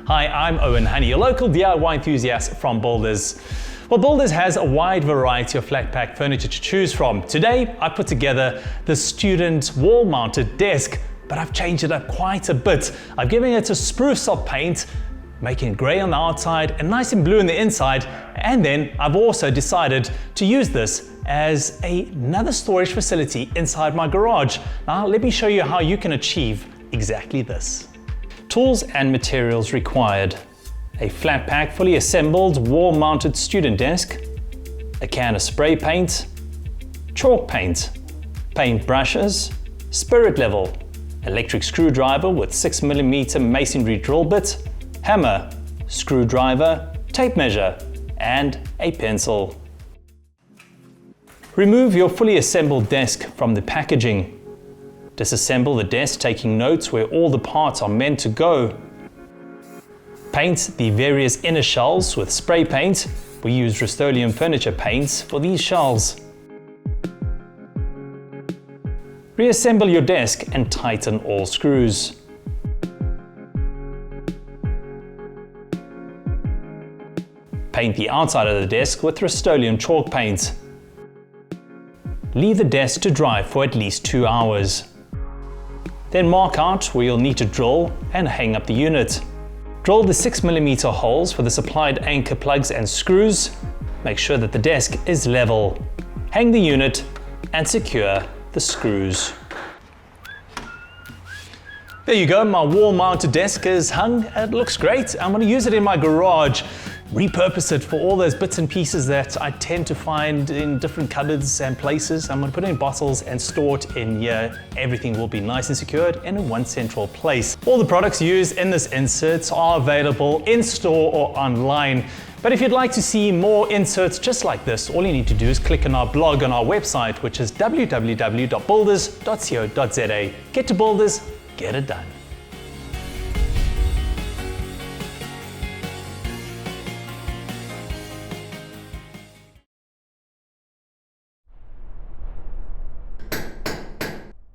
Hi, I'm Owen Honey, your local DIY enthusiast from Builders. Well, Builders has a wide variety of flat pack furniture to choose from. Today, I put together the student wall-mounted desk, but I've changed it up quite a bit. I've given it a spruce of paint, making it grey on the outside and nice and blue on the inside. And then I've also decided to use this as another storage facility inside my garage. Now, let me show you how you can achieve exactly this. Tools and materials required: a flat pack fully assembled wall mounted student desk, a can of spray paint, chalk paint, paint brushes, spirit level, electric screwdriver with 6mm masonry drill bit, hammer, screwdriver, tape measure, and a pencil. Remove your fully assembled desk from the packaging. Disassemble the desk, taking notes where all the parts are meant to go. Paint the various inner shelves with spray paint. We use Rust-Oleum furniture paints for these shelves. Reassemble your desk and tighten all screws. Paint the outside of the desk with Rust-Oleum chalk paint. Leave the desk to dry for at least 2 hours. Then mark out where you'll need to drill and hang up the unit. Drill the 6mm holes for the supplied anchor plugs and screws. Make sure that the desk is level. Hang the unit and secure the screws. There you go, my wall-mounted desk is hung. It looks great. I'm going to use it in my garage, repurpose it for all those bits and pieces that I tend to find in different cupboards and places. I'm going to put it in bottles and store it in here. Everything will be nice and secured in one central place. All the products used in this insert are available in store or online. But if you'd like to see more inserts just like this, all you need to do is click on our blog on our website, which is www.builders.co.za. Get to Builders, get it done.